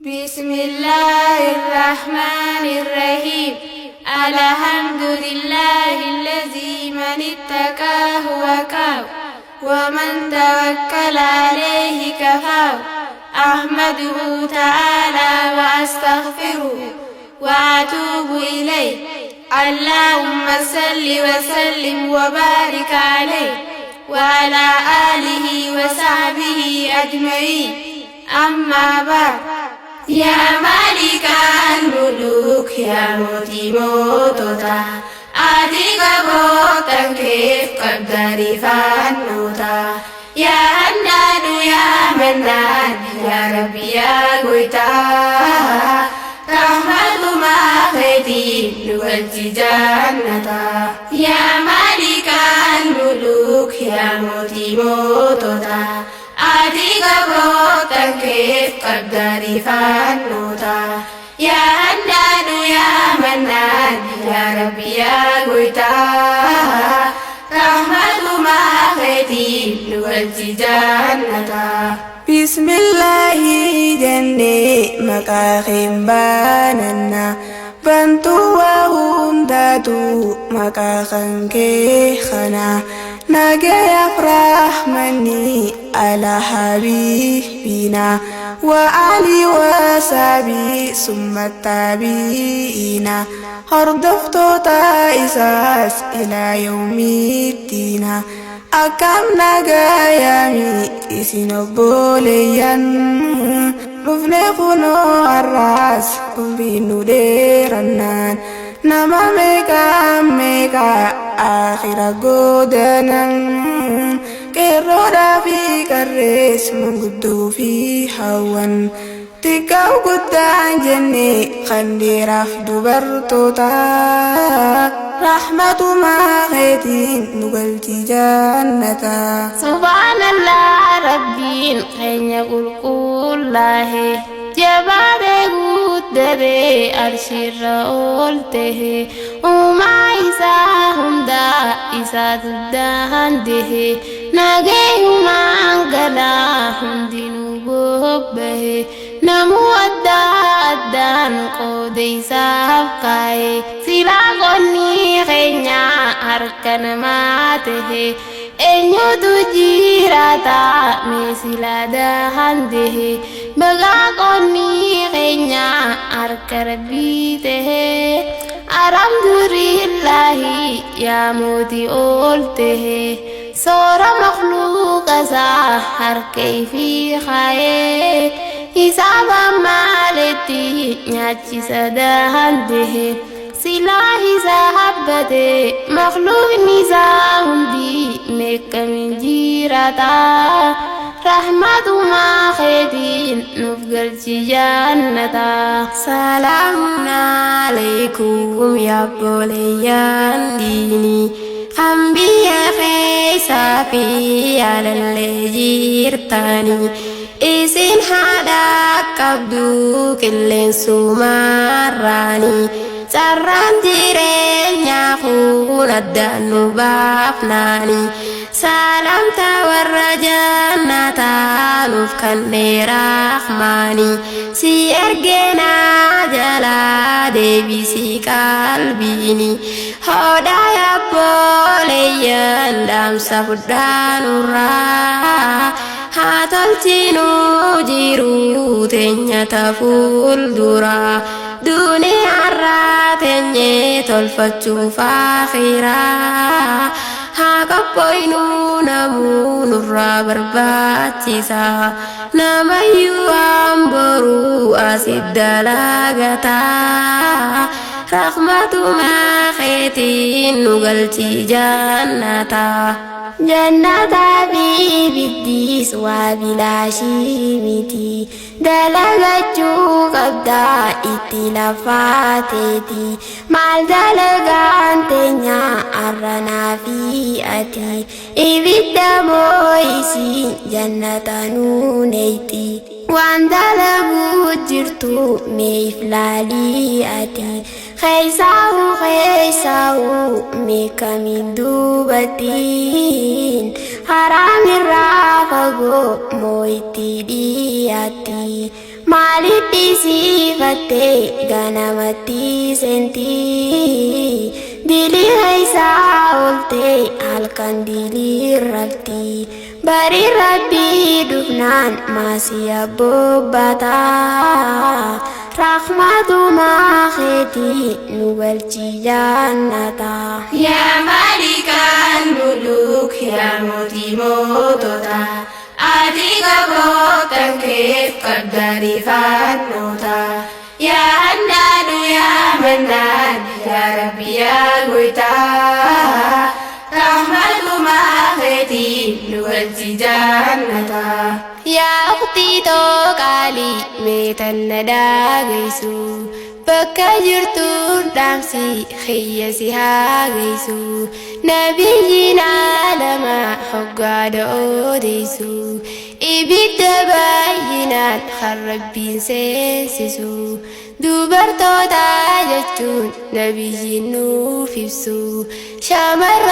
بسم الله الرحمن الرحيم. الحمد لله الذي من اتقاه وكاه ومن توكل عليه كفاه. أحمده تعالى وأستغفره وأتوب إليه. اللهم صل وسلم وبارك عليه وعلى آله وصحبه أجمعين. أما بعد، يا مالك الملوك يا موتي موتوتا أتيك بوتا كيف قدري فانوتا يا هنان يا منان يا ربي يا قويتا رحمة ما خيتي نوالتي جنتا يا مالك الملوك يا موتي موتوتا أتيك بوتا كيف قدري فانوتا يا هنان يا منان يا ربي يا قويتا رحمة ما خيتي نوالتي جنتا. بسم الله جنة مكاخم باننا بنتو وهم داتو مكاخن كيخنا نجي أفرح مني على حبيبنا وعلي وسابي ثم التابعين هردفت تائساس إلى يوم الدين أكم نجايامي إسنبوليا رفنفنو الراس بنو ديرنان نما ميكا آخر قدنا كيرودا في كريس من قدو في هوان تكاو قدان جني خندي رفدو برتوتا رحمة ما خيتين نقلتي جنتا. سبحان الله ربي خين يقول كله جباري قدري أرشير أولته وما إساهم دا إساد الدهان ده ناقيه ما أنقلاهم دينو بهبه نمو الدان قودي سابقاي سلا قني خينيا أركن ماته enyo tu jirata mesila dahandehe baga koni kenya arkarbitehe alhamdulillahi ya moti oltehe sora makhluk asa har kayfi khaye hisaba maleti nyachi sadahandehe silahi sahabate makhluk nizam di meka min jirata rahmatu ma khedin nufgal jannata. Salamun alaikum ya boleyan dini ambiya khaysa fi alalle jirtani isin hada kabdu killen sumarani sarran jirenya khulad nubafnani salam tawarrajannata nufkan rahmani si ergena jala devi si kalbini hodaya boleyan dam sabdanura hatal tinu jiru tenya tafuldura dunia ratenye tolfachu fakhira hakapoinu namu nurra barbatisa namayu amboru asidalagata rahmatu ma khaitin nugalti jannata jannata bibidis wa bilashimiti dalagachu qabda itilafateti mal dalagantenya arana fi ati ibidda moisi jannata nuneiti wandalagu jirtu meiflali ati khaysahu meka min dubatin haram rafago moiti diati maaliif dhiisiifattee ganamatti seentii biliha isaa ooltee halkan diliirratti bari rabbii dhufnaan maasiya bobbataa rahmatumaa keetii nu galchi jannataa yaa maalikaan muluk yaa mootii moototaa ati gabroottan keef qaddari faannota yaa hannaanu yaa mannaan yaa rabbi yaa goytaa rahmatumaa keetiin nu galchi jannataa yaa ukhtii qaalii meetan na dhaageysu bakka jirtuun dhaamsi khiyya si haa geessu nabiyyiin aalamaa hoggaada odeessu ibidda baay'inaan kan rabbiin seensisu dubartoota jechuun nabiyyiin nuuf ibsu shamarran